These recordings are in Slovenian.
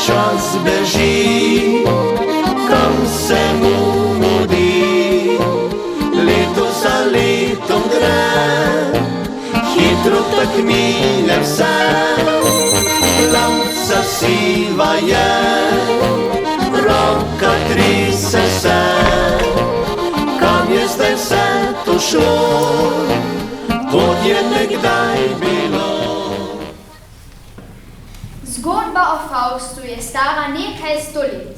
čas beži, kam se mu mudi, leto za letom gre, hitro tak mine vse, lamca siva je, roka trise se, kam je zdaj vse to šlo, kot je nekdaj bilo. Zgodba o Faustu je stara nekaj 100 let,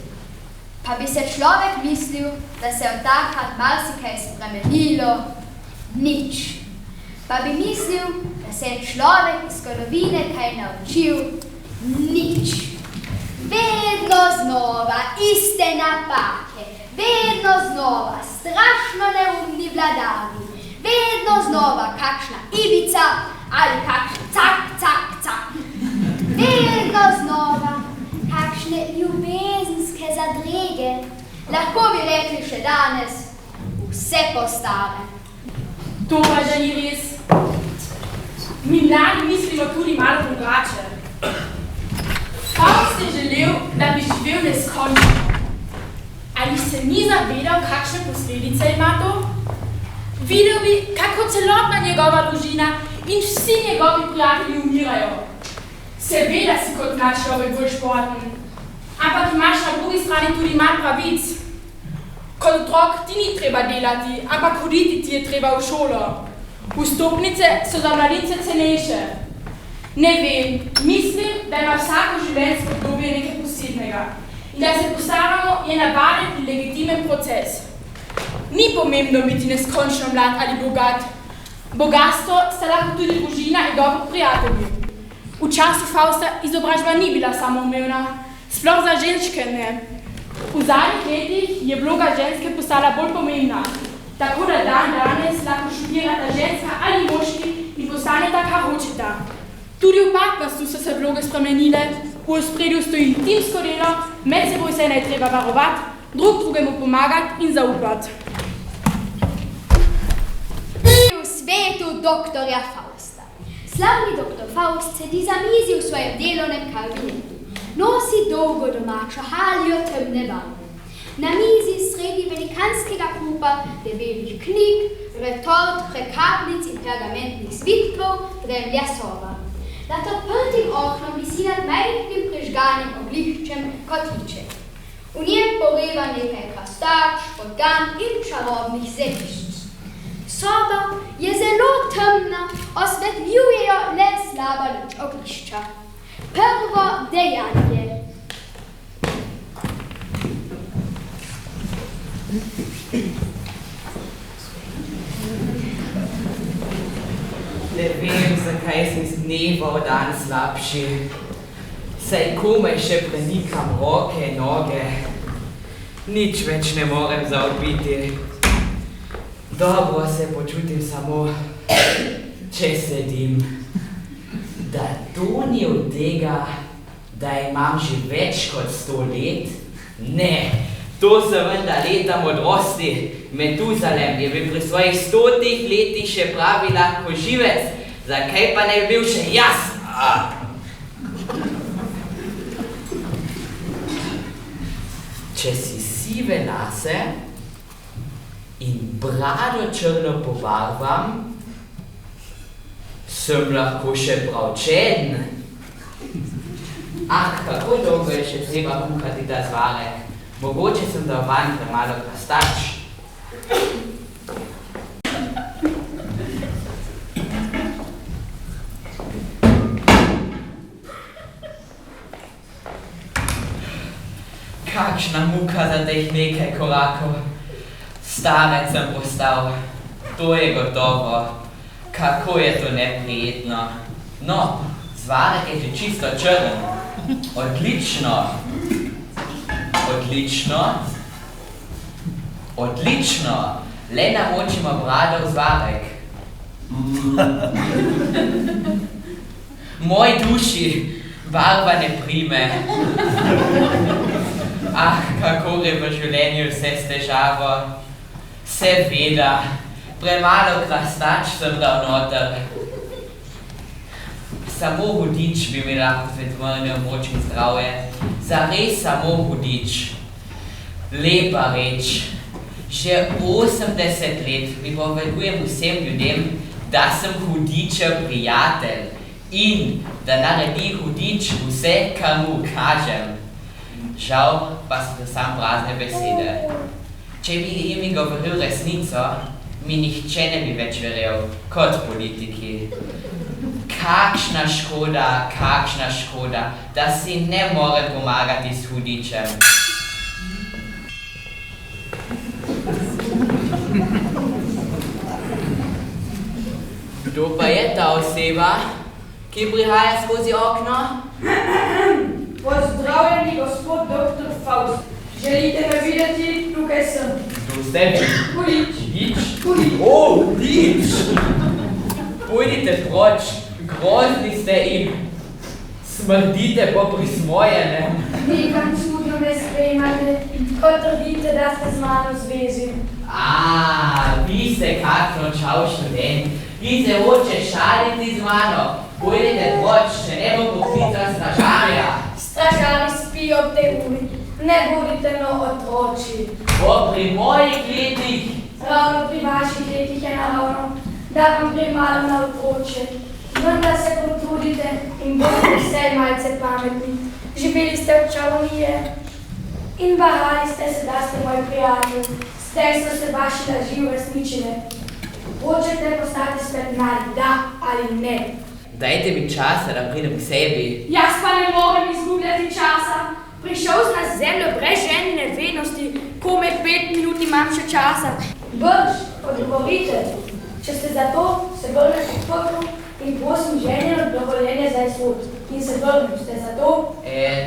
pa bi se človek mislil, da se od takrat marsikaj spremenilo, nič. Pa bi mislil, da se je človek iz zgodovine kaj naučil, nič. Vedno znova iste napake, vedno znova strašno neumni vladari, vedno znova kakšna ibica ali kakšna cak, cak, cak. Vedno znova kakšne ljubezenske zadrege, lahko bi rekli še danes, vse po starem. To pa že ni res. Mi mladi mislimo tudi malo drugače. Faust je želel, da bi živel neskončno. Ali se ni zavedal, kakšne posledice ima to? Videl bi, kako celotna njegova družina in vsi njegovi prijatelji umirajo. Seveda si kot mlad človek bolj športen, ampak imaš na drugi strani tudi manj pravic. Kot otrok ti ni treba delati, ampak hoditi ti je treba v šolo. Vstopnice so za mladince cenejše. Ne vem, mislim, da ima vsako življenjsko obdobje nekaj posebnega in da se postaramo je navaden in legitimen proces. Ni pomembno biti neskončno mlad ali bogat. Bogatstvo sta lahko tudi družina in dobro prijatelji. V času Fausta izobražba ni bila samoumevna, sploh za ženske ne. V zadnjih letih je vloga ženske postala bolj pomembna, tako da danes lahko študirata ženska ali moški in postaneta, kar hočeta. Tudi v partnerstvu so se vloge spremenile, v ospredju stoji timsko delo, med seboj se ne treba varovati, drug drugemu pomagati in zaupati. V svetu doktorja Fausta. Slavni doktor Faust sedi za mizi v svojem delovnem kabinetu. Nosi dolgo domačo haljo temne barve. Na mizi sredi velikanskega kupa debelih knjig, retort, prekapljic in pergamentnih svitkov dremlja soba. Nad odprtim oknom visi nad majhnim prižganim ogliščem kotliček. V njem poreva nekaj krastač, podgan in čarobnih zelišč. Soba je zelo temna, osvetljujejo le slaba luč oglišča. Prvo dejanje. Ne vem, zakaj sem z dneva v dan slabši. Saj komaj še prenikam roke, noge. Nič več ne morem zaobiti. Dobro se počutim samo, če sedim. Da to ni od tega, da imam že več kot 100 let? Ne, to so vendar leta modrosti. Metuzalem je bil pri svojih 100 letih še pravi lahko živec, zakaj pa ne bi bil še jaz? Če si sive lase in brado črno pobarvam, sem lahko še prav čeden. Kako dolgo je še treba kuhati ta zvarek? Mogoče sem dal vanj premalo krastač. Kakšna muka za teh nekaj korakov. Starec sem postal, to je gotovo. Kako je to neprijetno. No, zvarek je že čisto črn. Odlično. Odlično. Odlično. Le namočimo brado v zvarek. Moj duši, barva ne prime. Kako gre v življenju vse s težavo. Seveda, premalo krastač sem dal noter. Samo hudič bi mi lahko svetvrnil moč in zdravje, zares samo hudič. Lepa reč. Že 80 let pripovedujem vsem ljudem, da sem hudičev prijatelj in da naredi hudič vse, kar mu kažem. Žal pa so to sam prazne besede. Če bi jim govoril resnico, mi nihče ne bi več verjel kot politiki. Kakšna škoda, da si ne more pomagati s hudičem. Kdo pa je ta oseba, ki prihaja skozi okno? Pozdravljeni, gospod dr. Faust. Želite me videti? Tukaj sem. Tu ste vi. Hudič. Hudič? O, hudič! Pojdite proč, grozni ste in smrdite po prismojenem. Nekam čudno me sprejmate, ko trdite, da ste z mano v zvezi. Vi ste kakšno čau študent, vi se hoče šaliti z mano. Pojdite proč, če ne bo poklical stražarja. Stražari spijo ob tej uri, ne bodite no otroči. Bo pri mojih letih. Ravno pri vaših letih je naravno, da vam gre malo na otroče. Vendar se potrudite in bodite vsej malce pametni. Živeli ste v čarovnije in bahali ste se, da ste moj prijatelj. Zdaj so se vaši laži uresničile. Hočete postati spet mladi, da ali ne? Dajte mi časa, da pridem k sebi. Jaz pa ne morem izgubljati časa. Prišel sem na zemljo brez ženine vednosti, komaj 5 minut imam še časa. Brž, odgovorite. Če ste za to, se vrnete k prvu in prosim ženino dovoljenje za izhod. In se vrnem, ste za to?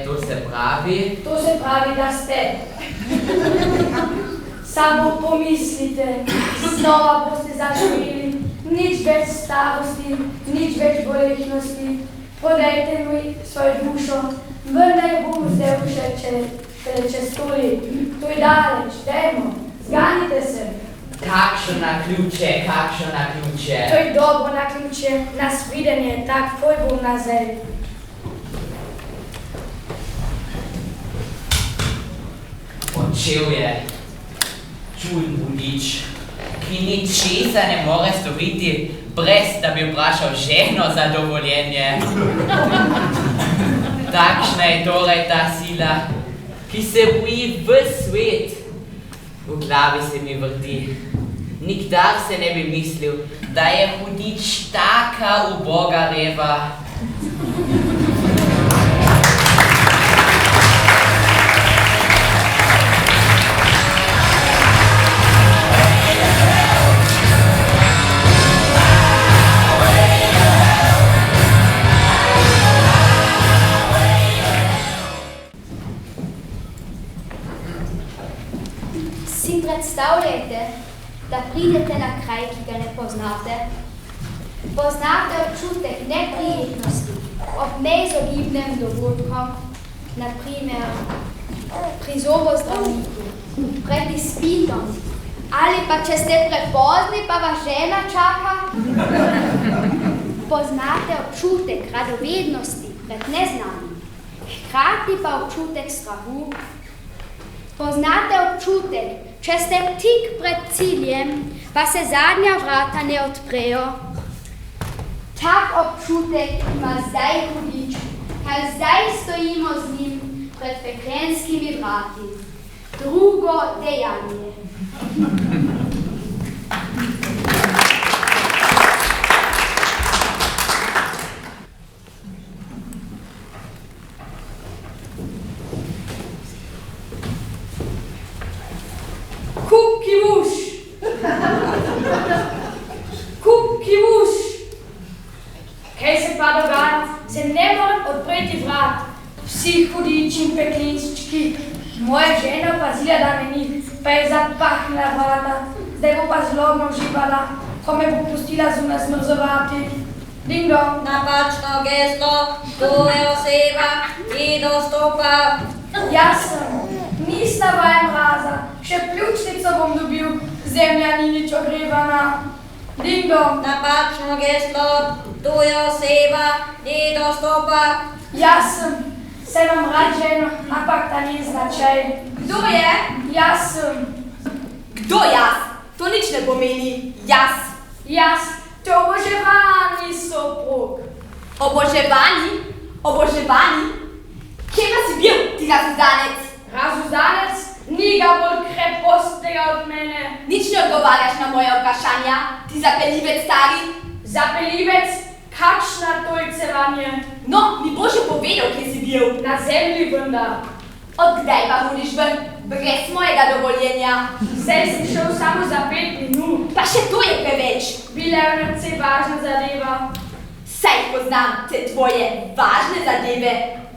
To se pravi? To se pravi, da ste. Samo pomislite, znova boste zaživeli. Nič več starosti, nič več bolečnosti. Podajte mi svojo dušo, vendar jo bom vzel še čez 100 let. To je daleč, dajmo, zganite se. Kakšno naključje. To je dobro naključje, nasvidenje, takoj bom nazaj. Odšel je čuden hudič, ki ničesa ne more storiti, brez da bi vprašal ženo za dovoljenje. Takšna je torej ta sila, ki se boji ves svet. V glavi se mi vrti. Nikdar se ne bi mislil, da je hudič taka uboga reva. Si predstavljajte, da pridete na kraj, ki ga ne poznate. Poznate občutek neprijetnosti ob neizogibnem dogodkom, naprimer pri zobozdravniku, pred izpitom, ali pa če ste prepozni, pa vas žena čaka. Poznate občutek radovednosti pred neznanim, hkrati pa občutek strahu. Poznate občutek, če ste tik pred ciljem, pa se zadnja vrata ne odprejo. Tak občutek ima zdaj hudič, kar zdaj stojimo z njim pred peklenskimi vrati. Drugo dejanje. Kukivuš! Kaj se pa dogaja? Se ne morem odpreti vrat. Vsi hudiči in peklinčki. Moja žena pazila, da me ni, pa je zapahnila vrata. Zdaj bo pa zlobno uživala, ko me bo pustila zunaj zmrzovati. Dingo! Napačno geslo, to je oseba, ki dostopa. Jaz sem, nista vaja mraza, še pljučnico bom dobil, zemlja ni nič ogrevana. Dingo! Napačno geslo, to je oseba, ki dostopa. Jaz sem, Se vam rad ženo, ampak ta ni značaj. Kdo je? Jaz sem. Kdo jaz? To nič ne pomeni. Jaz. To je oboževani soprog. Oboževani? Kje pa si bil, ti razuzdanec? Razuzdanec? Ni ga bolj krepostnega od mene. Nič ne odgovarjaš na moje vprašanja, ti zapeljivec stari. Zapeljivec? Kakšna tojcevanje? No, mi boš že povedal, kje si bil. Na zemlji vendar. Od kdaj pa hodiš ven, brez mojega dovoljenja? Zdaj sem šel samo za 5 minut. Pa še to je preveč. Bila je precej važna zadeva. Saj poznam te tvoje važne zadeve.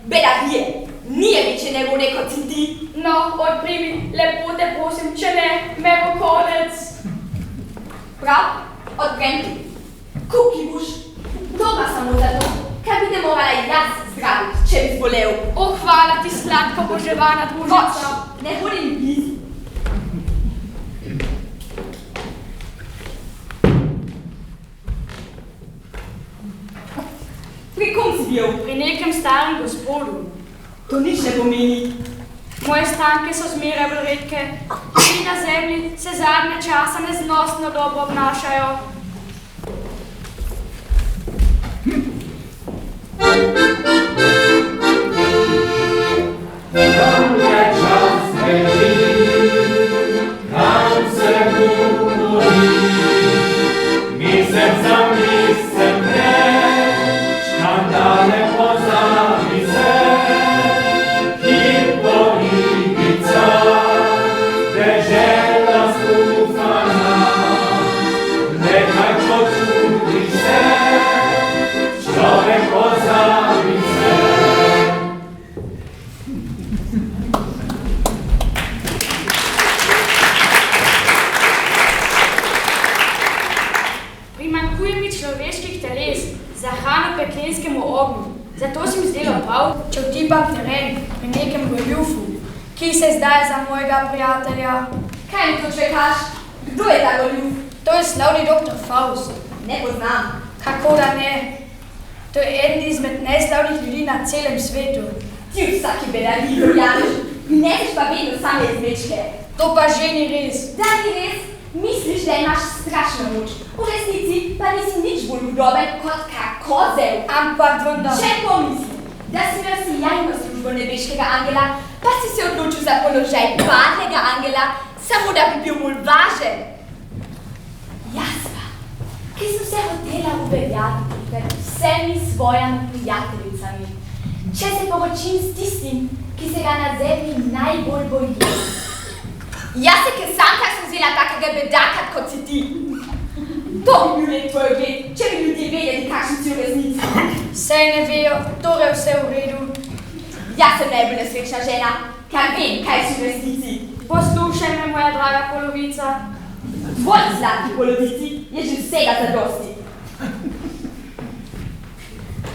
Bedarije, nije večje nevone kot si ti. No, odprimi, lepo te prosim, če ne, me bo konec. Prav, odprem ti. Kuki boš. To pa samo zato, ker bi te morala jaz zdraviti, če bi zbolel. O, hvala ti, sladko boževana družica. Ne hodi mi blizu. Pri kom si bil? Pri nekem starem gospodu. To nič ne pomeni. Moje stanke so zmeraj bolj redke. Vsi na zemlji se zadnje časa neznosno dobro obnašajo. Tam je čas teži, tam se govori, mesec za mesecem preč, škandale pozabi se, hip po Ibiza, dežela skufana, nekaj počutiš se, človek pozabi se. Primanjkuje mi človeških teles za hrano peklenskemu ognju. Zato se mi zdelo prav, če vtipam teren pri nekem goljufu, ki se izdaja za mojega prijatelja. Kaj mi to čekaš? Kdo je ta goljuf? To je slavni doktor Faust. Ne poznam. Kako da ne? To je eden izmed najslavnih ljudi na celem svetu. Ti vsaki bedariji verjameš, neseš pa vedno same izmečke. To pa že ni res. Da ni res? Misliš, da imaš strašno moč. V resnici pa nisi nič bolj udoben kot kak kozel. Ampak vendar. Če pomisli, da si imel sijajno službo nebeškega angela, pa si se odločil za položaj padlega angela, samo da bi bil bolj važen. Jaz pa, ki sem se hotela uveljaviti pred vsemi svojimi prijateljicami. Če se poročim s tistim, ki se ga na zemlji najbolj boji. Jaz se kesanka sem vzela takega bedaka kot si ti. To bi bil lep tvoj ogled, če bi ljudje vedeli, kakšni si v resnici. Saj ne vejo, torej vse v redu. Jaz sem najbolj nesrečna žena, ker vem, kaj si v resnici. Poslušaj me, moja draga polovica. Tvoji zlatki polovici je že vsega zadosti.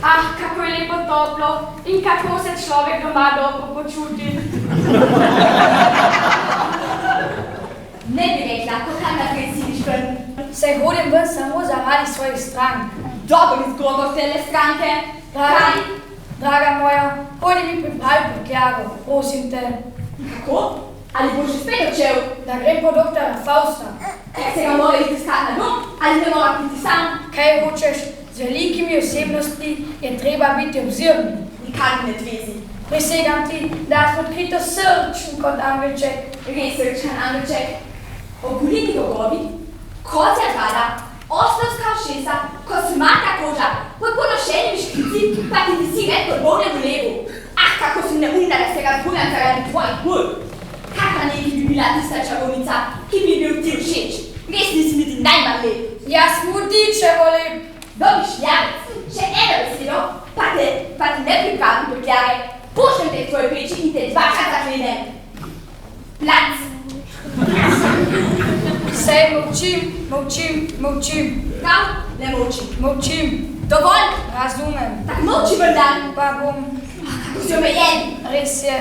Ah, kako je lepo toplo in kako se človek doma dobro počuti. Ne bi rekla, ko kam naprej siliš ven. Saj hodim ven samo zaradi svojih strank. Dobro izgovo tele stranke. Kaj? Draga moja, pojdi mi pripravi prtljago, prosim te. Kako? Ali boš že spet odšel? Da grem po doktora Fausta. Kaj se ga mora iti iskat na dom, ali ne mora biti sam? Kaj hočeš? Z velikimi osebnostmi je treba biti obzirni. Nikar ne tvezi. Prisegam ti, da si odkrito srčen kot angelček. Res srčen angelček. Oguliti rogovi, kozja brada, oslovska ušesa, kosmata koža, pod ponošenimi špici, pa ti visi red kot bolnem levu. Ah, kako sem neumna, da se razbujam zaradi tvojih bul. Kakva neki bi bila tista čarovnica, ki bi bil ti všeč. Res nisi niti najmanj lep. Jaz mudičevo lep. Dobi šljavec, še eno besedo, pa ti ne pripravim prtljare. Pošljem te v tvoj peči in te dvakrat zaklenem. Plac! Sej molčim. Prav, ne molči. Molčim. Dovolj! Razumem. Tak molči vendar. Pa bom. Kako si omejen. Res je.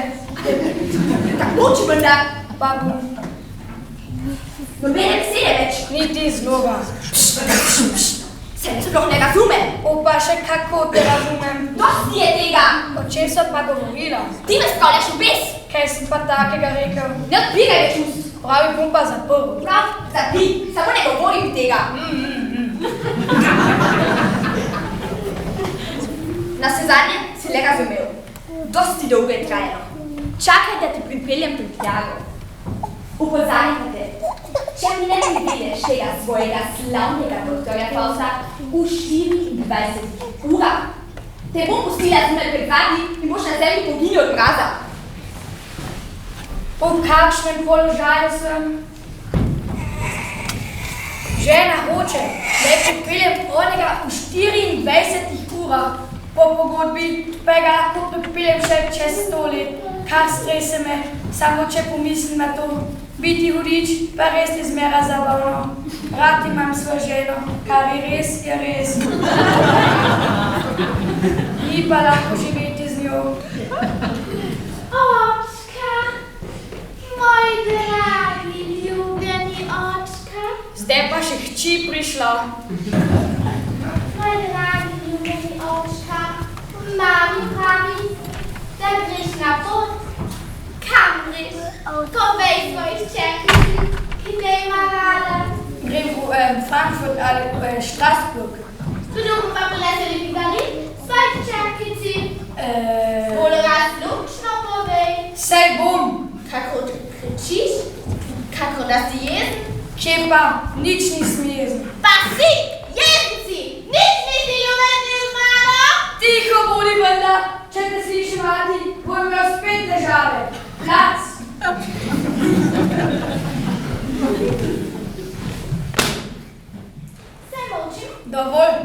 Tak molči vendar. Pa bom. Nobene besede več. Niti zloga. Se sploh ne razume. O, pa še kako te razumem. Dosti je tega. Od čem so pa govorila? Ti me spravljaš v bes. Kaj sem pa takega rekel? Ne odpiraj več ust. Pravi bom pa zaprl. Prav, zapi, samo ne govorim tega. Na sezadnje si le razumel. Dosti dolgo je trajalo. Čakaj, da te pripeljem pri Tjago. Upozorjam te, če mi ne vidiš tega svojega slavnega doktorja Fausta v 24 urah, te bom pustila zunaj pred vrati in boš na zemlji poginil od mraza. V kakšnem položaju sem? Žena hoče, da je pripeljem onega v 24 urah. Po pogodbi pa ga lahko pripeljem še čez 100 let. Kar strese me, samo če pomislim na to. Biti hudič pa res je zmera zabavno. Rad imam svojo ženo, kar je res. Ni pa lahko živeti z njo. Očka, moj dragi, ljubljeni očka. Zdaj pa še hči prišla. Moj dragi, ljubljeni očka, mami pravi, da greš na pot. Kam greš? Povej svoj hčerki, ki te ima rada. Grem v Frankfurt ali v Strasbourg. Drugom pa prineseli pigari, svoj hčerkici. Bolj razlučno povej. Sej bom. Kako te kričiš? Kako da si jezen? Kje pa? Nič nisem jezen. Pa si! Jezen si! Nič nisi ljubezni z mano! Tiho bodi, Brenda. Če te sliši mati, bom imel spet težave. Plac! Se molčim? Dovolj.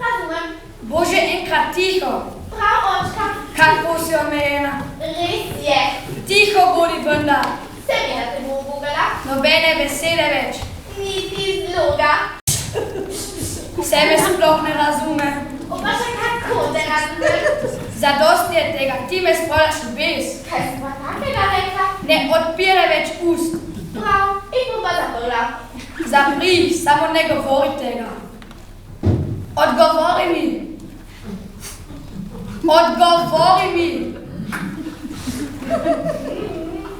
Razumem. Bože, enkrat tiho. Prav, očka. Kako si omejena. Res je. Tiho bodi, Brenda. Seveda te bom ugala. Nobene besede več. Niti zloga. Vse me sploh ne razume. Opa še kako te razumem. Zadosti je tega, ti me spravljaš v bes. Kaj sem pa takega rekla? Ne odpiraj več ust. Prav, in bom pa zaprla. Zapri, samo ne govori tega. Odgovori mi. Odgovori mi.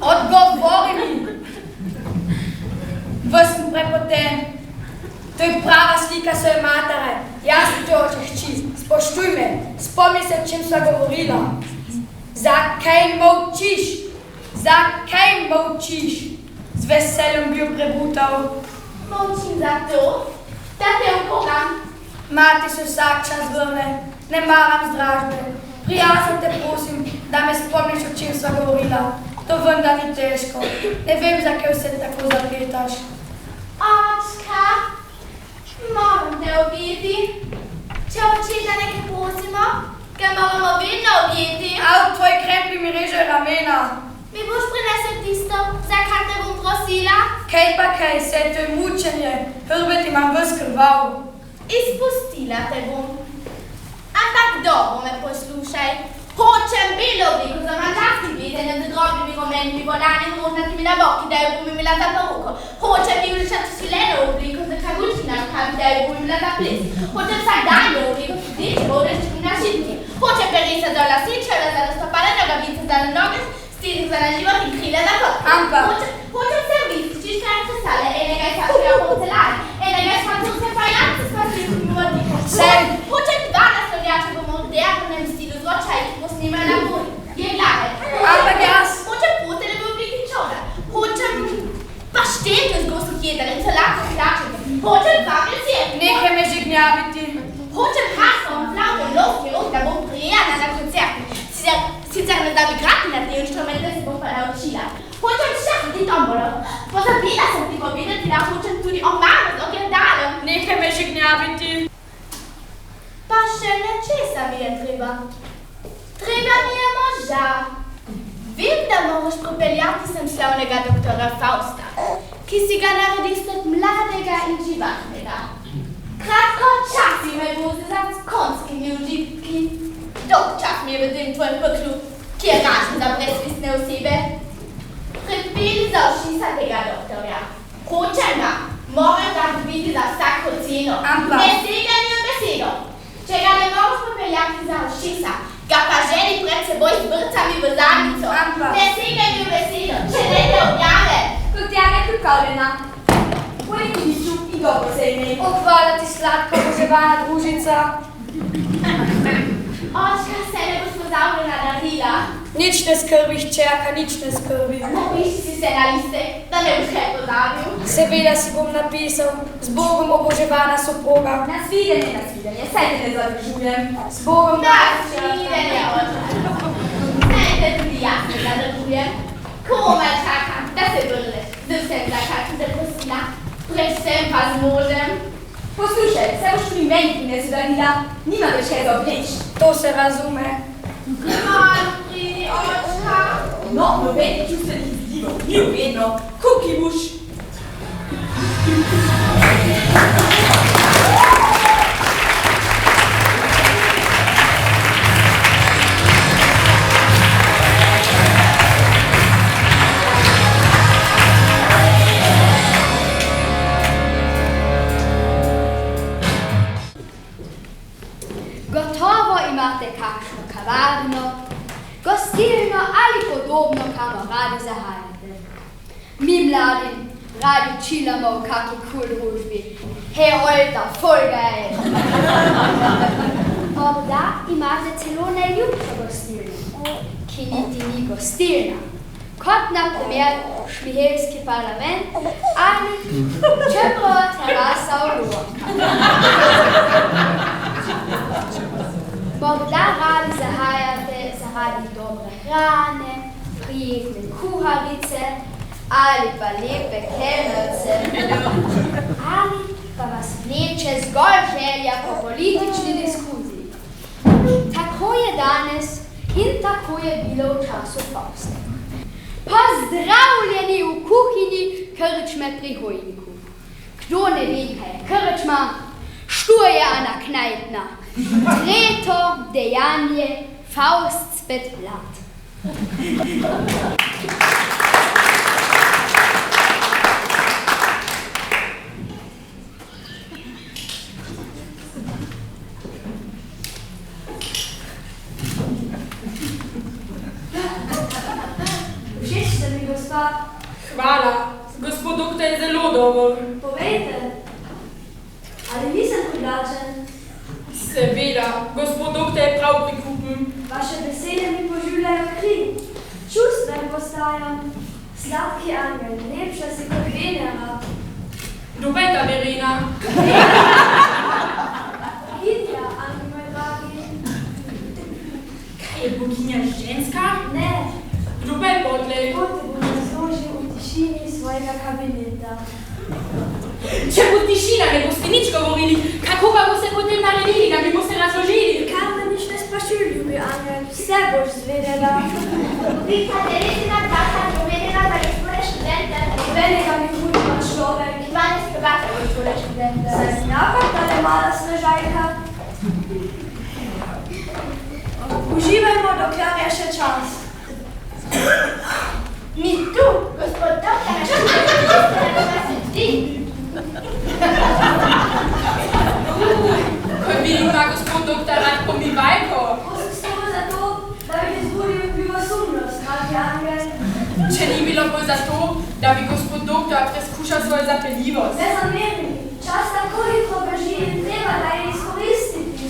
Odgovori mi. Ves sem prepoten. To je prava slika svoje matere. Jaz ti oče hči. Spoštuj me. Spomni se, o čem sva govorila. Zakaj molčiš? Zakaj molčiš? Z veseljem bi jo prebutal. Molčim zato, da te upogam. Mati se vsak čas vrne. Ne maram zdražbe. Prijazno te prosim, da me spomniš, o čem sva govorila. To vendar ni težko. Ne vem, zakaj vse tako zapletaš. Očka, moram te objeti. Če očeta nekaj prosimo, ga moramo vedno objeti. Av, tvoj krempi mi reže ramena. Mi boš prinesel tisto, za kar te bom prosila? Kaj pa kaj, vse to je mučenje. Hrbet imam ves krvav. Izpustila te bom. Ampak dobro me poslušaj. Hočem belo obliko za manžarski vedenjem z drobnimi rumenimi volani in rožnatimi naboki, da jo bom imela za poroko. Hočem vijoličasto svileno obliko z kaguljčina rokami, da jo bom imela za ples. Hočem vsakdanjo obliko s rdečimi oreščki na šipki. Hočem peresa za lase, čevlja za raztopane nogavice za noge, steznik za na život in krila za kot. Ampak. Hočem servis, čiška in kristale, enega iz saškega porcelana, enega iz francoske fajance s pastirskimi vodnikom. Hočem dva nastavljača v modernem stilu z ročaj, ki bo snimala na gori. Je glave. Ampak jaz. Hočem potele v obliki čovna. Hočem pašteto z gostih jedel in solatko s jačem. Hočem dva mesije. Nekaj me že gnjaviti. Hočem haslo, flavno, lovki, rok, da bom prijela na koncertu. Sicer ne da bi grati na te inštrumente, se bom pa naučila. Hočem šahati tombolo. Pozabila sem ti povedati, da hočem tudi omaro z ogledalom. Nekaj me že gnjaviti. Pa še nečesa mi je treba. Treba mi je moža. Vem, da moraš pripeljati sem slavnega doktora Fausta, ki si ga narediš kot mladega in živahnega. Kratko časi me vozi za konskimi užitki. Dolg čas mi je v tem tvojem peklu, ki je ražen za brezvisne osebe. Pripeli za ušisa tega doktorja. Hočem ga, moram ga dobiti za vsako ceno. Ampak. Ne segaj mi v besedo. Če ga ne moreš pripeljati za ušisa, ga pa želi pred seboj seboj s vrcami v zadnico. Ne segaj mi v besedo, če ne te objave. Kot ja je pripravljena. Pojdi listu in dobro se imej. Hvala ti sladko, poževana družica. Očka, se ne boš pozabljena darila. Nič ne skrbi, hčerka, nič ne skrbi. Popiši si se na listek, da ne boš kaj pozabil. Seveda si bom napisal, z Bogom oboževana soproga. Nasvidenje, saj te ne zadržujem. Z Bogom Nasvidenje, očka. Saj te tudi jaz ne zadržujem. Komaj čakam, da se vrneš, z vsem za kakšen zaprosila, predvsem pa z možem. Poslušaj, se boš pri meni prinesel darila, nima več kaj za obleč. To se razume. Malo pridi, očka. No, nobenih čustvenih izgibov, ni vedno, kuki boš. Gotovo imate kakšno kavarno, gostilno ali podobno, kamor radi zahajate. Mi mladi radi čilamo v kakšni kul družbi. Herolta, Folgej! Morda imate celo najljubšo gostilno, ki niti ni gostilna, kot na primer Šmihelski parlament ali Čeprova terasa v Lurkah. Morda radi zahajate zaradi dobre hrane, prijetne kuharice ali pa lepe kelnerce. Ali pa vas vleče zgolj želja po politični diskuziji. Tako je danes in tako je bilo v času Fausta. Pozdravljeni v kuhinji krčme pri Hojniku. Kdo ne ve, kaj je krčma, štuje Ana Knajpna. Tretjo dejanje, Faust spet vlad. Všeč ste mi, gospa. Hvala, gospod doktor je zelo dober. Povejte, ali nisem privlačen? Seveda, gospod doktor je prav prikupen. Vaše besede mi poživljajo kri. Čustven postajam. Sladki angel, lepša si kot Venera. Ljubeta Verena. Hitja, angel moj dragi. Kaj je boginja ženska? Ne, Ljubej potlej. to te bom razložil v tišini svojega kabineta. Če bo tišina, ne boste nič govorili, kako pa boste potem naredili, da bi boste razložili? Kar me nič ne sprašuj, ljubi angel, vse boš zvedela. Rita Teresina Data povedala za gospode študente. Velega mi hudima človek. 12 bogata gospode študente. Zaznava tale mala snežajka. Uživajmo, dokler je še čas. Mi tu, gospod doktor, da se zdi. Kot bi ima gospod doktor rad pomivajko. Prosim samo zato, da bi mi zbudil ljubosumnost, dragi angel. Če ni bilo bolj zato, da bi gospod doktor preskušal svojo zapeljivost. Ne zameri, čas tako hitro beži in treba da je izkoristiti.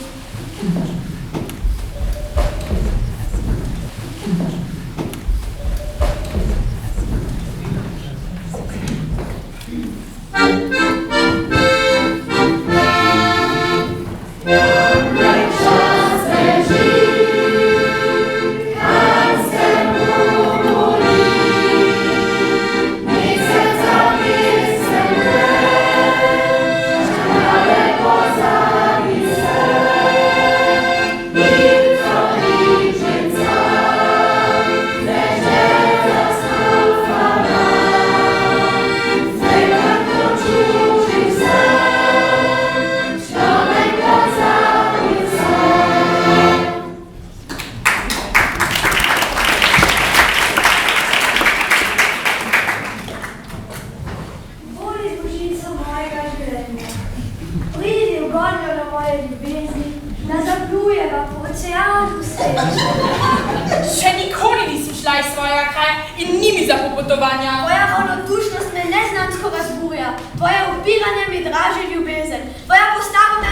kraj svojega kraja in nimi za popotovanja. Tvoja ravnodušnost me neznansko razburja. Tvoje upiranje mi draži ljubezen. Tvoja postava me...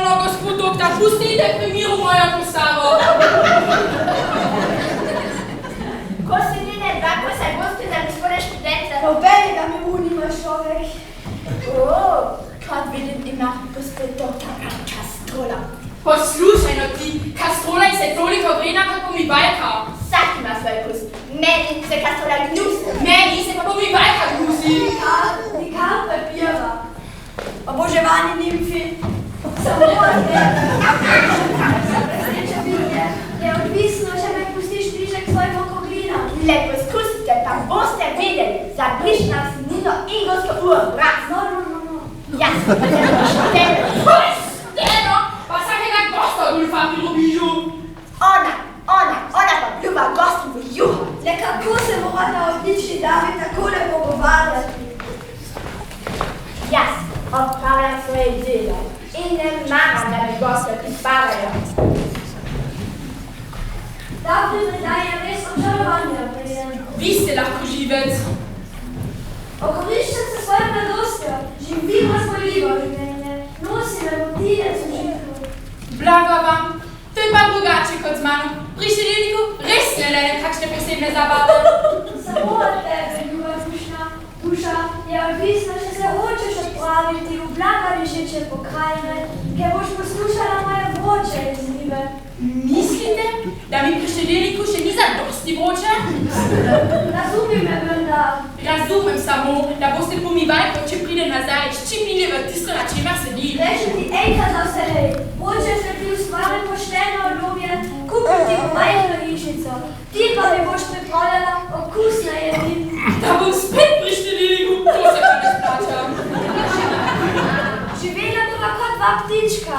No, gospod doktor, pustite pri miru mojo postavo. Ko si njene dva, ko saj boste za gospode študente. Nobenega mi unima človek. Kot vidim, ima gospod doktor Kastrola. Poslušaj no ti, Kastrola se toliko vrena kot pomivalka. Vsak ima svoj kus. Meni se Kastrola gnusi. Meni se pa pomivalka gnusi. Nikar prepira. Oboževani nimfi. Samo od tebe. Za presreče bitje je odvisno, če me pustiš bliže k svojim okolinom. Le poskusite, pa boste videli. Zabriš nas Nino Ingosko v obraz. No. Jasno, pa ne boš tebe. Steno, pa vsakega gosta Ulfa pri Robižu. Ona pa ljuba gostu v juho. Le kako se morata odlični dami takole pogovarjati? Jaz opravljam svoje delo in ne maram, da mi goste prispavajo. Ta predaj je res obžalovanja vreden. Vi ste lahko živec. Okoriščam se svojo mladostjo, živim razboljivo življenje, nosim emocije z užitku. Blago vam, to je pa drugače kot z mano. Pri štedilniku res ne lene kakšne posebne zabave. Samo od tebe, ljuba duša, je odvisno, če se hočeš odpraviti v blaga dišeče pokrajine, ker boš poslušala moje vroče izzive. Mislite, da mi pri štedilniku še ni zadosti vroče? Razumi me vendar. Razumem samo, da boste pomivalko, če pride nazaj, ščipnili v tisto, na čemer sedi. Rečem ti enkrat za vselej, hočeš da ti ustvarim pošteno obljubje, kupim ti majhno hišico, ti pa mi boš pripravljala okusne jedi. Da bom spet pri štedilniku, to se pa ne splača. Živela bova kot dva ptička.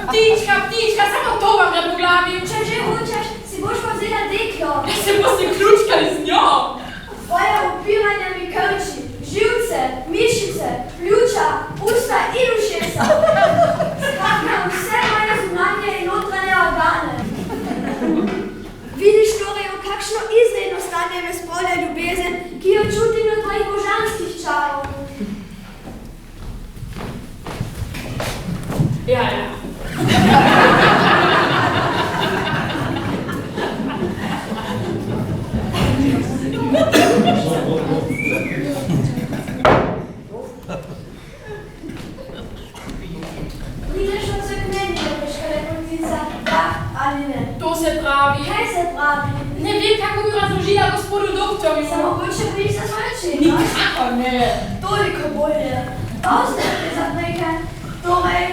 Ptička, samo to vam gre po glavi. Če že hočeš, si boš pa vzela deklo. Da se boste ključkali z njo. Tvoje upiranje mi krči, živce, mišice, pljuča, usta in ušesa. Skratka, vse moje zunanje in notranje organe. Vidiš torej, v kakšno izredno stanje me spolja ljubezen, ki jo čutim na tvojih božanskih čarov. Ja. Prideš od se k meni, lepeška lepotica, da ali ne? To se pravi. Kaj se pravi? Ne vem, kako bi razložila gospodu doktorju. Samo hoče priš za svoje čega? Nikakor ne. Toliko bolje. Ostane za nekaj. Torej,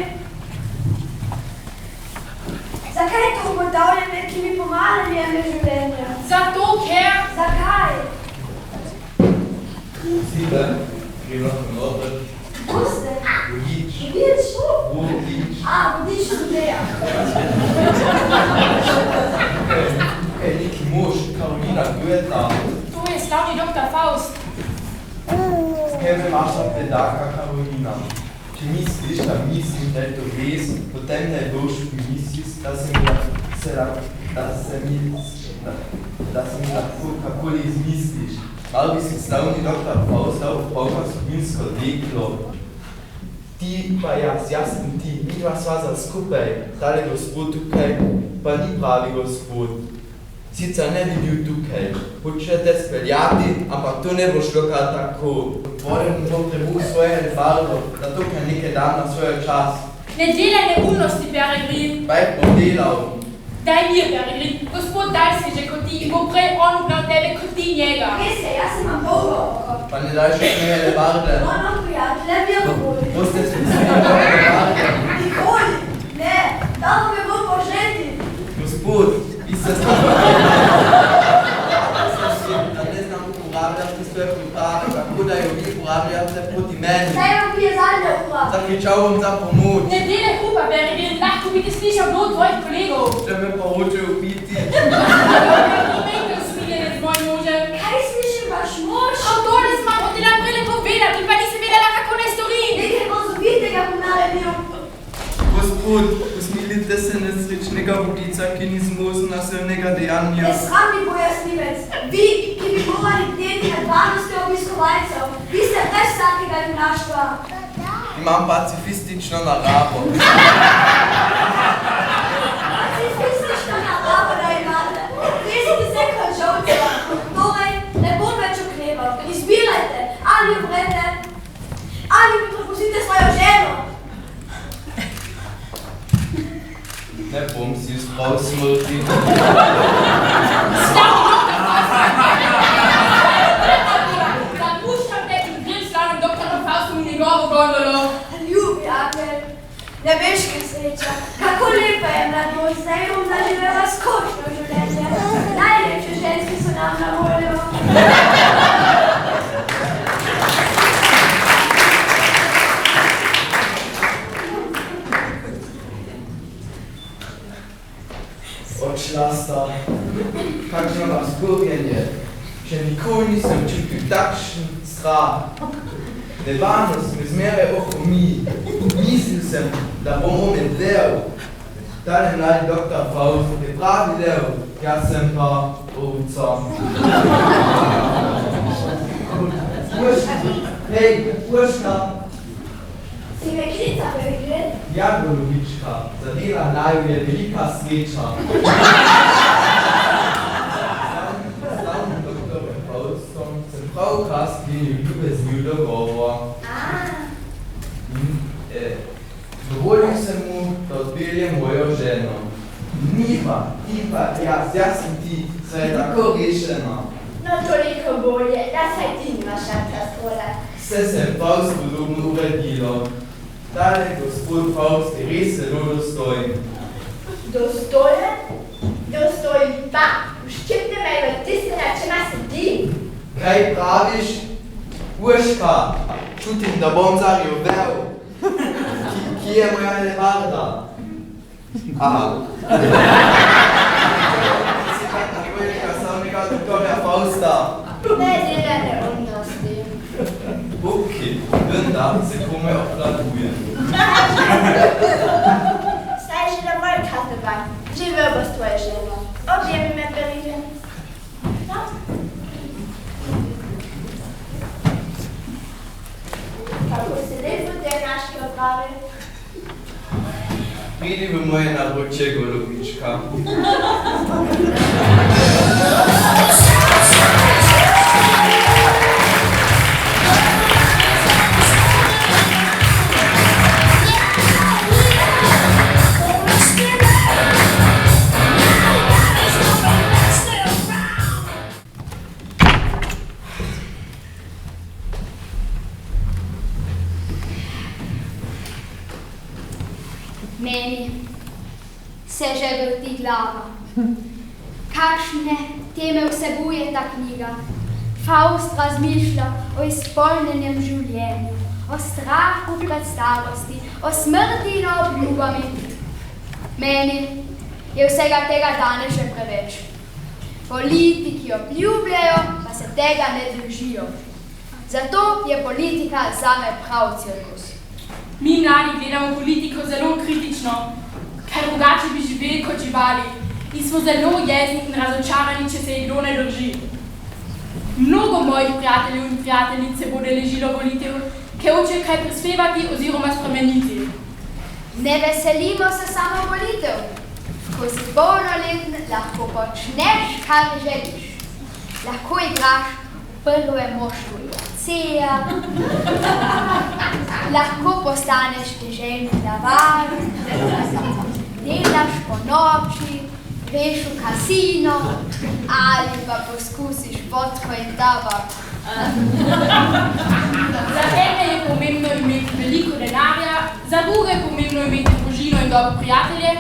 zakaj to ugotavljanje, ki mi pomaga jemlje življenja? Zato, ker... Zakaj? Sieben, gremo lahko noter. Puste. Vodič. Vodič? Vodič. Vodič ideja. Tukaj je neki mož, Karolina Goethe. To je slavni doktor Faust. Skaj naša pedaka Karolina. Če misliš, da mislim, da je to res, potem ne boš misliš, da se mi lahko kakoli izmisliš. Malo bi si slavni doktor Faust dal v polno skupinsko deklo. Ti pa jaz sem ti, mi dva sva za skupaj, tale gospod tukaj pa ni pravi gospod. Sicer ne bi bil tukaj, hoče te speljati, ampak to ne bo šlo kar tako. Otvoril bom trebuh svoje barvo, da tukaj nekaj dam na svoj čas. Ne delaj neumnosti, Peregrin. Pa jih bom delal. Daj mir, Peregrin. Gospod Dalski že kot ti in bo prej on ugnal tebe kot ti njega. Res je, jaz imam dolgo oko. Pa ne daj še smele barve. No, prijatelj, le mir boli. Boste se smele barve. Nikoli. Ne, damo me bo požeti. Gospod, vi se znam. Da ne znam uporabljati svoje pripave, tako da jo vi uporabljate proti meni. Zdaj vam prije zadnja ura. Zakričal bom za pomoč. Ne delaj hupa, Peregrin. Lahko bi ti slišal od tvojih kolegov. Če me pa hoče ubiti. Pomejte usmiljenje z mojim možem. Kaj slišim vaš mož? Avtore sem vam hotela prele povedati, pa nisem vedela, kako naj storim. Nekaj grozovitega bom naredil. Gospod, usmiljenje Vidite se nesrečnega vodica, ki ni zmožen nasilnega dejanja. Sami pojasnivec, vi, ki bi morali deti na 12 obiskovalcev, vi ste brez vsakega junaštva. Imam pacifistično naravo. Pacifistično naravo da imate. Vezite se kot žolceva. Torej, ne bom več okleval. Izbirajte, ali umrete, ali mi propustite svojo ženo. Ne bom si izbral smrti. Zapuščam te in grem slavnim doktorom Faustom in njegovo gondolo. Ljubi Angel, ne veš, kaj sreča, kako lepa je mladost, zdaj bom zaživela skočno življenje. Najlepše ženske so nam na voljo. Odšla sta. Kakšno razburjenje. Še nikoli nisem čutil takšen strah. Nevarnost me zmeraj ohomi. Mislil sem, da bom omedel. Tale mladi doktor Faust je pravi del, jaz sem pa ovca. Hej, Urška! Si me klica previdel? Ja, Golovička, zadela naju je velika sreča. Slavnim doktorem Faustom sem pravkar sklenil ljubezni dogovor. Dovolil sem mu, da odpelje mojo ženo. Ni pa, ti pa, jaz sem ti, saj je tako rešena. No, toliko bolje, da saj ti nimaš šanca skola. Vse se je Faust podobno uredilo. Tale gospod Faust je res zelo dostojen. Dostojen? Dostojen pa, vščipne me v tiste, na čema sedi. Kaj praviš? Urška, čutim, da bom zarjovel. Kje je moja levarda? Aha. Si kaj napovedka samega doktorja Fausta? Ne dela neumnosti. Ok, vendar se kome obladujem. Saj že dovolj kaznovan. Živel bo s tvojo ženo. Objemi me priliže. No? Kako se lepo te naše oprave? Pridi v moje naročje, Golovička. Meni se že vrti glava. Kakšne teme vsebuje ta knjiga? Faust razmišlja o izpolnjenem življenju, o strahu pred starosti, o smrti in obljubami. Meni je vsega tega danes še preveč. Politiki obljubljajo, pa se tega ne držijo. Zato je politika zame prav cirkus. Mi mladi gledamo politiko zelo kritično, ker drugače bi živeli kot živali in smo zelo jezni in razočarani, če se je kdo ne drži. Mnogo mojih prijateljev in prijateljic se bo udeležilo volitev, ki hoče kaj prispevati oziroma spremeniti. Ne veselimo se samo volitev. Ko si polnoleten, lahko počneš, kar želiš. Lahko igraš prve moštvo IAC-ja, lahko postaneš deželni glavar, delaš po noči, greš v kasino ali pa poskusiš vodko in tabak. Za ene je pomembno imeti veliko denarja, za druge je pomembno imeti družino in dobro prijatelje,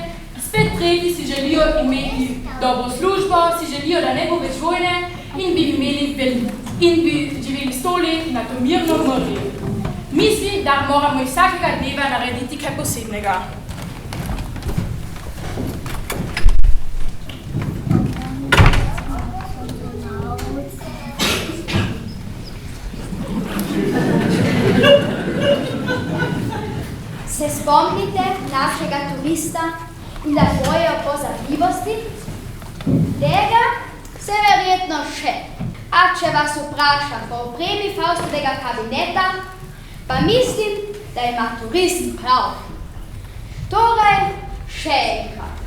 spet tretji si želijo imeti dobro službo, si želijo, da ne bo več vojne in bi živeli 100 let in na to mirno umrli. Mislim, da moramo iz vsakega dneva narediti kaj posebnega. Se spomnite našega turista, in da bojo pozorljivosti? Tega se verjetno še. A če vas vprašam po opremi Faustovega kabineta, pa mislim, da ima turist prav. Torej, še enkrat.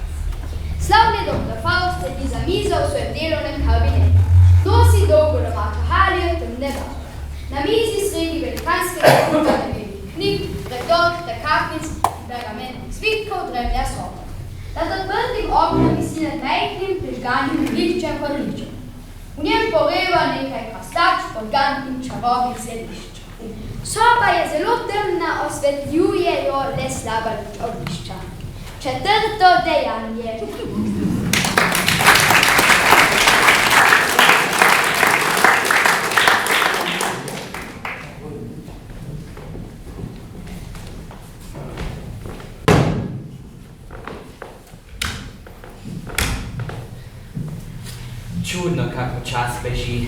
Slavni dr. Faust sedi za mizo v svojem delovnem kabinetu. Nosi dolgo domačo halijo temne barve. Na mizi sredi velikanskega kluba nebeljih knjig, predolg, prekapnic in pergamentnih svitkov dremlja soba. Nad odprtim oknom visi nad majhnim prižganim liščem pod liščem. V njem poreva nekaj krastač, podgan in čarobnih zelišč. Soba je zelo temna, osvetljuje jo le slaba luč ognjišča. Četrto dejanje. Čudno, kako čas beži.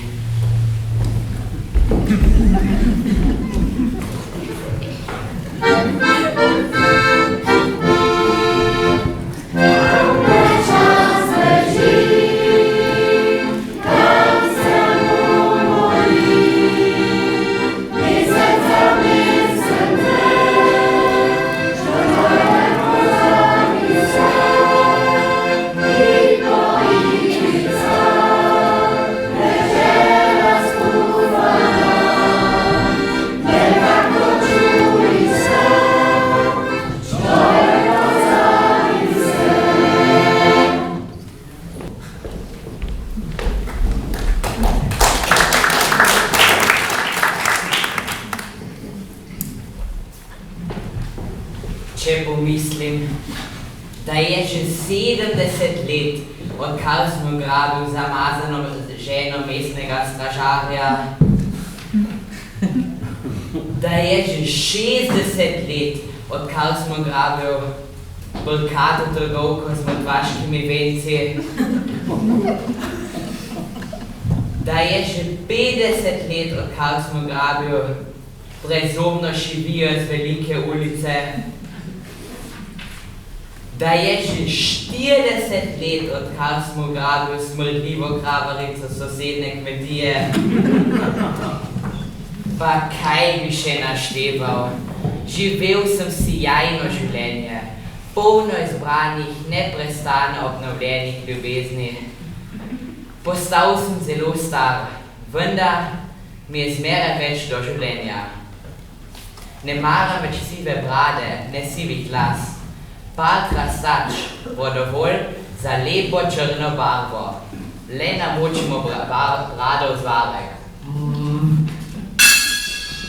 Če pomislim, da je že 70 let, odkar smo grabili zamazano ženo mestnega stražarja, da je že 60 let, odkar smo grabili bolkato trgovko z mrtvaškimi venci, da je že 50 let, odkar smo grabili brezobno šivijo z velike ulice, da je že 40 let, odkar smo grabili smrdljivo kravarico sosedne kmetije. Pa kaj bi še našteval? Živel sem sijajno življenje, polno izbranih, neprestano obnovljenih ljubezni. Postal sem zelo star, vendar mi je zmeraj več do življenja. Ne maram več sive brade, ne sivih las. Par krastač bo dovolj za lepo črno barvo. Le namočimo brado v zvarek.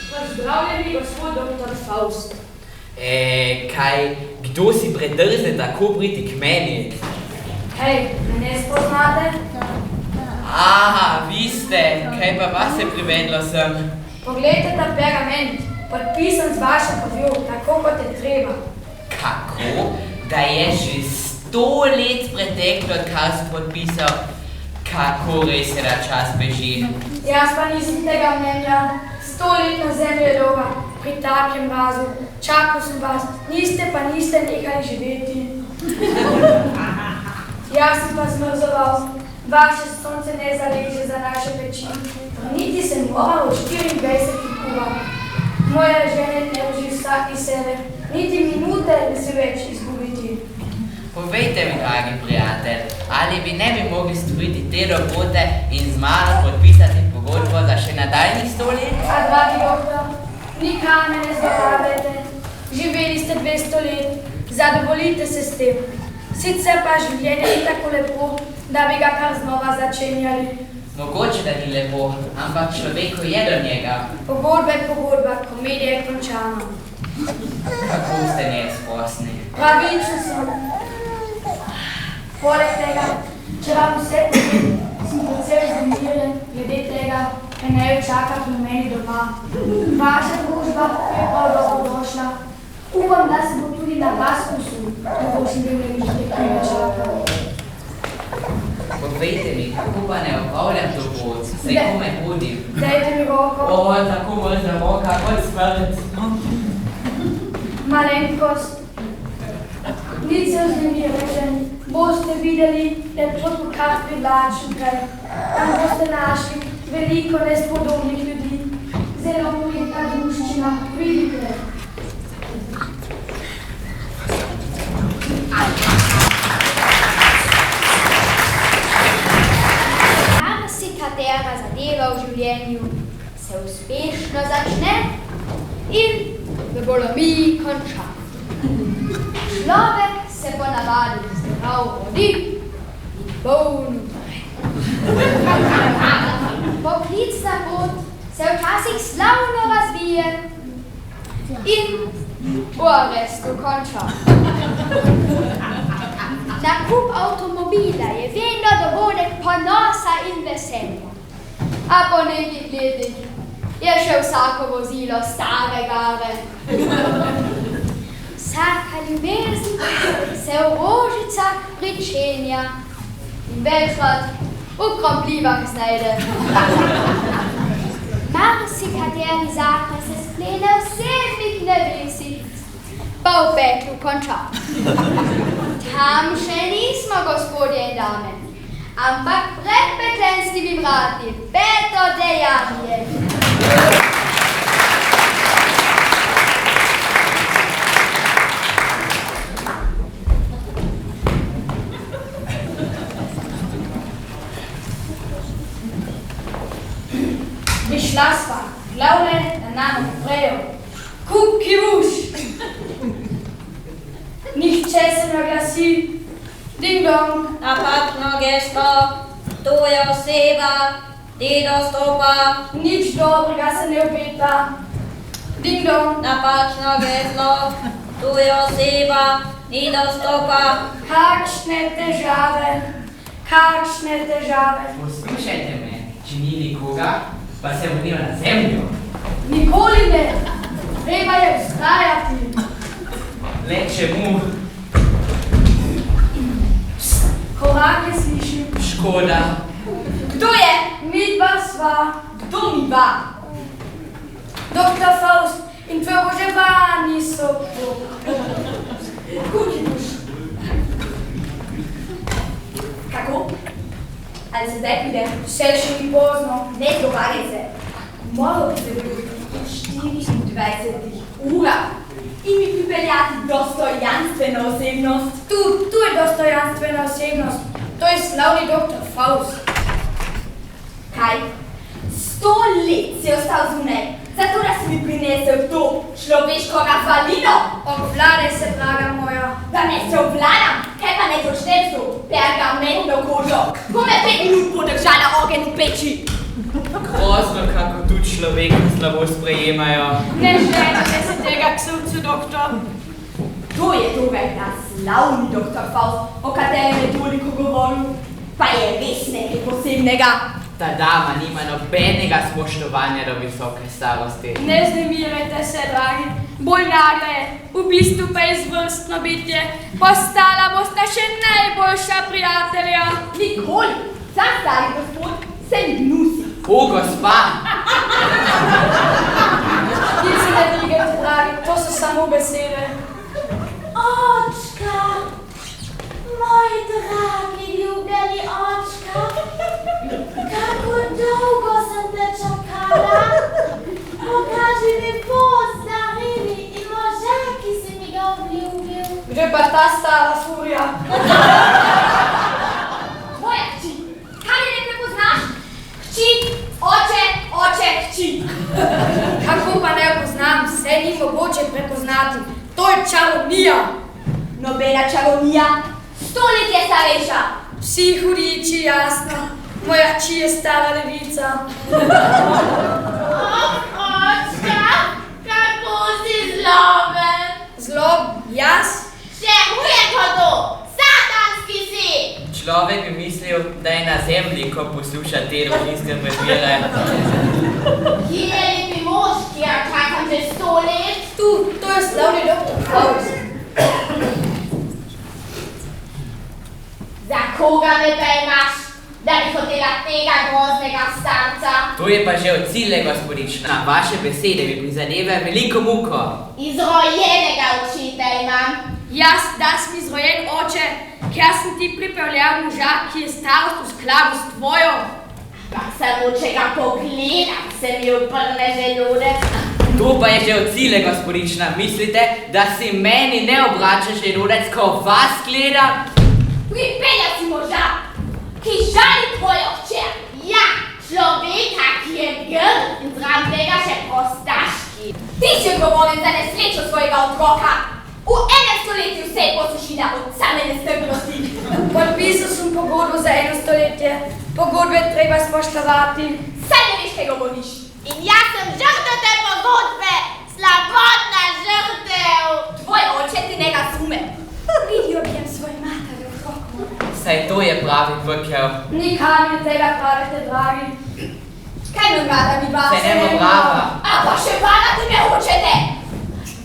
Pozdravljeni, gospod dr. Faust. Kaj, kdo si predrze tako priti k meni? Hej, mene spoznate? Aha, vi ste, kaj pa vas je privedlo sem? Poglejte ta pergament, podpisan z vašo krvjo, tako kot je treba. Kako? Da je že 100 let preteklo, odkar sem podpisal? Kako res je, da čas beži? Jaz pa nisem tega mnenja. 100 let na zemlji je dolga, pri takem mrazu. Čakal sem vas, niste pa niste nehali živeti. Jaz sem pa zmrzoval. Vaše sonce ne zaleže za naše peči. Niti se moralo 24 kuba. Moja žena ne uži vsaki sebe. Niti minute ne se več izgubiti. Povejte mi, dragi prijatelj, ali bi ne bi mogli storiti te dobrote in z mano podpisati pogodbo za še nadaljnjih 100 let? A dragi doktor, nikam me ne zlorabljajte. Živeli ste 200 let, zadovoljite se s tem. Sicer pa življenje ni tako lepo, da bi ga kar znova začenjali. Mogoče, da ni lepo, ampak človeku je do njega. Pogodba je pogodba, komedija je končana. Kako ste neizprosni? Pravičen sem. Poleg tega, če vam vse povem, sem precej vznemirjen glede tega, kaj naj čaka pri meni doma. Vaša družba je prav dobrodošla. Upam, da se bo tudi na vas usul, da boš bil nekaj, ki me čaka. Povejte mi, kako pa ne opravljam to pot, saj komaj hodim. Dajte mi roko. O, tako mrzna roka, kot smrt. Malenkost. Ni Nič se vznemirite, boste videli, da je pot kar privlačen kraj. Tam boste našli veliko nespodobnih ljudi, zelo prijetna druščina, vidite. Katera zadeva v življenju se uspešno začne in v bolomiji konča. Človek se ponavadi zdrav rodi in boln umre. Poklicna pot se včasih slavno razvije in v arestu konča. Nakup avtomobila je vedno dogodek ponosa in veselja. A po nekih letih je še vsako vozilo stare gare. Vsaka ljubezen se v rožicah pričenja in večkrat v kromljivah znajde. Marsikateri zakon se sklene v 7 nebesih, pa v peklu konča. Tam še nismo, gospodje in dame, ampak pred peklenskimi vrati, 5. dejanje. Prišla sva, glavne, da nam odprejo. Kup kivuš! Nihče se ne glasi. Ding dong. Napačno gesto, to je oseba, ti dostopa. Nič dobrega se ne obeta. Ding dong. Napačno gesto, to je oseba, ti dostopa. Kakšne težave, kakšne težave. Poslušajte me, če ni nikoga, pa se vrnil na zemljo. Nikoli ne, treba je vztrajati. Le čemu? Korake slišim. Škoda. Kdo je? Midva sva. Kdo mi ba? Doktor Faust in tvoj oboževani so tu. Kuki duš. Kako? Ali se zdaj pride? Vse še ni pozno. Ne zgovarjaj se. Moral bi se biti v 24 urah in mi pripeljati dostojanstveno osebnost. Tu je dostojanstvena osebnost. To je slavni doktor Faust. Kaj? 100 let si ostal zunaj, zato da si mi prinesel to človeško razvalino. Obvladaj se, draga moja. Da ne se obvladam, kaj pa ne začnem s to pergamentno kožo. Ko me 5 minut podržala ogenj v peči. Grozno, kako tu človeka slabo sprejemajo. Ne želite se tega ksuvcu, doktor. To je torej ta slavni doktor Faust, o katerem je toliko govoril, pa je res nekaj posebnega. Ta dama nima nobenega spoštovanja do visoke starosti. Ne znemirajte se, dragi. Bolj nagla je, v bistvu pa je izvrstno bitje. Postala bosta še najboljša prijatelja. Nikoli, ta stari gospod se mi gnusi. O, gospa! Ti se ne digajte, dragi, to so samo besede. Očka, moj dragi ljubljeni očka, kako dolgo sem te čakala. Pokaži mi pot z darili in moža, ki si mi ga obljubil. Kde pa ta stara furija? Tvoja hči, kaj ne prepoznaš? Hči, oče, hči. Kako pa ne poznam, vse ni mogoče prepoznati. To je čarovnija. Nobena čarovnija, 100 let je starejša. Vsi hudiči, jasno. Moja hči je stara levica. Očka, kako si zloben. Zlob, jaz? Še huje kot to, satanski si. Človek bi mislil, da je na zemlji, ko posluša te družinske prepire. Kje je lepi mož, ki ga čakam že 100 let? Tu, to je slavni doktor Faust. Za koga me pa imaš, da bi hotela tega groznega starca? To je pa že od cilje, gospodična. Vaše besede mi prizadevajo veliko muko. Izrojenega učitelja imam. Jaz, da si mi zrojen oče, ker sem ti pripeljal moža, ki je starost v skladu s tvojo. Pa samo če ga pogledam, se mi obrne želodec. To pa je že od sile, gospodična. Mislite, da si meni ne obrača želodec, ko vas gledam? Pripelja si moža, ki žali tvojo hčer. Ja, človeka, ki je grd in zraven tega še prostaški. Ti si odgovoren za nesrečo svojega otroka. V enem stoletju se je posušila od same nestrpnosti. Podpisal sem pogodbo za 1 stoletje. Pogodbe treba spoštovati. Saj ne veš, kaj govoriš. In jaz sem žrtev te pogodbe. Slabotna žrtev. Tvoj oče ti ne razume. Vidijo bi svoj mater otroku. Saj to je pravi vrkel. Nikam mi tega pravite, dragi. Kaj me rada mi vas? Se ne brava. A pa še varati me učete.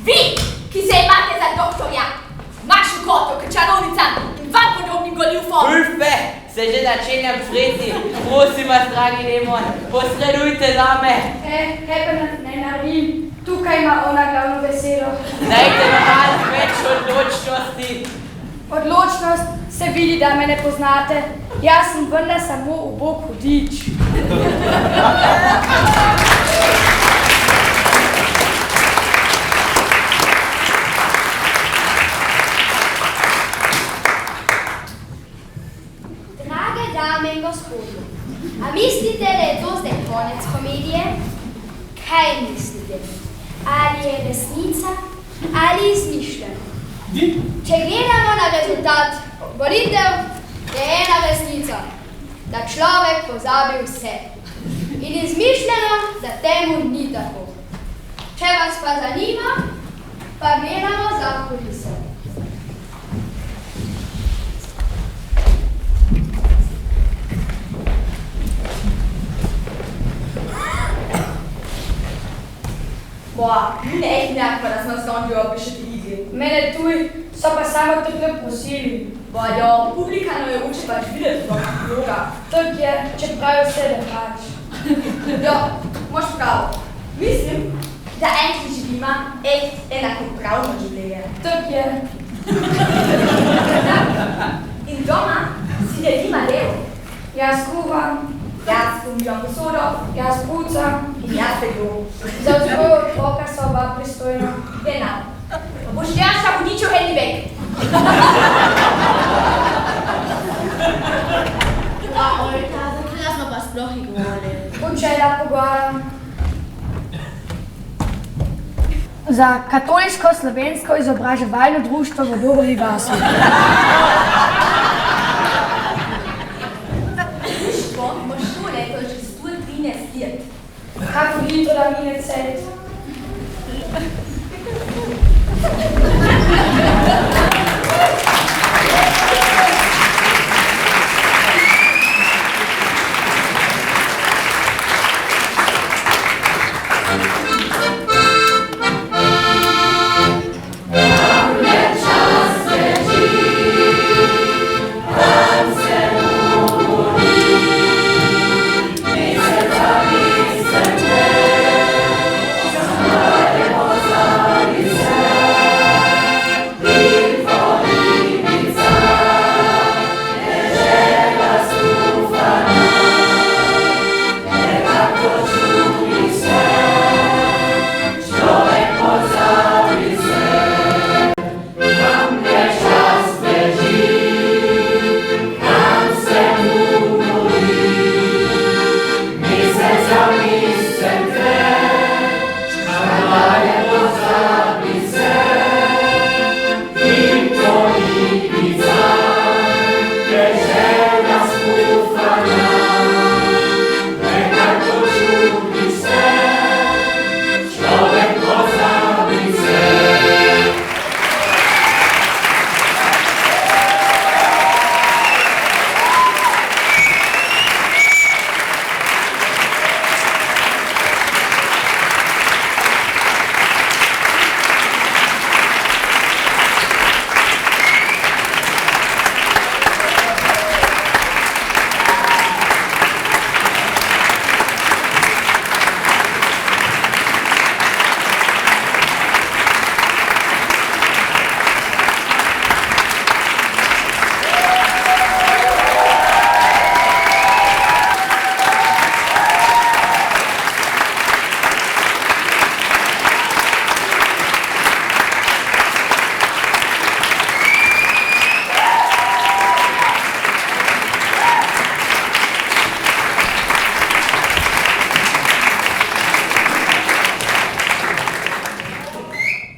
Vi, ki se imate za doktorja, mašu koto k čarovnicam in vam podobnim goljufom. Ulfe, se že začenjam freti. Prosim vas, dragi demon, posredujte zame. Ne naredim. Tukaj ima ona glavno besedo. Dajte mi malo več odločnosti. Odločnost se vidi, da me ne poznate. Jaz sem vendar samo ubog hudič. Drage dame in gospodje, a mislite, da je to zdaj konec komedije? Kaj mislite? Ali je resnica ali izmišljeno? Če gledamo na rezultat volitev, je ena resnica, da človek pozabi vse. In izmišljeno, da temu ni tako. Če vas pa zanima, pa gledamo za kulise. Boah, ne echt merkbar, dass man es gar nicht überhaupt beschäftigt. Mene tuj so pa samo tukaj prosili. Boah, ja, publika nam je uče pač videti, pa vloga. Tak je, čeprav je vse pač. Ja, imaš prav. Mislim, da enkrat živimo echt enakopravno življenje. Tak je. In doma si delima delo. Jaz kuvam, Jaz pomivam posodo, jaz pucam, in jaz peklo. za vzgojo otroka so oba pristojna. Genau. Pa boš Janša vodičil Handy weg. Olta, zakaj smo pa sploh igrali? Učela pogovarjam. Za katoliško-slovensko izobraževalno društvo v Dobri vasi. Društvo ima šole, to je že 113 let. Kako vi to da mi ne celt?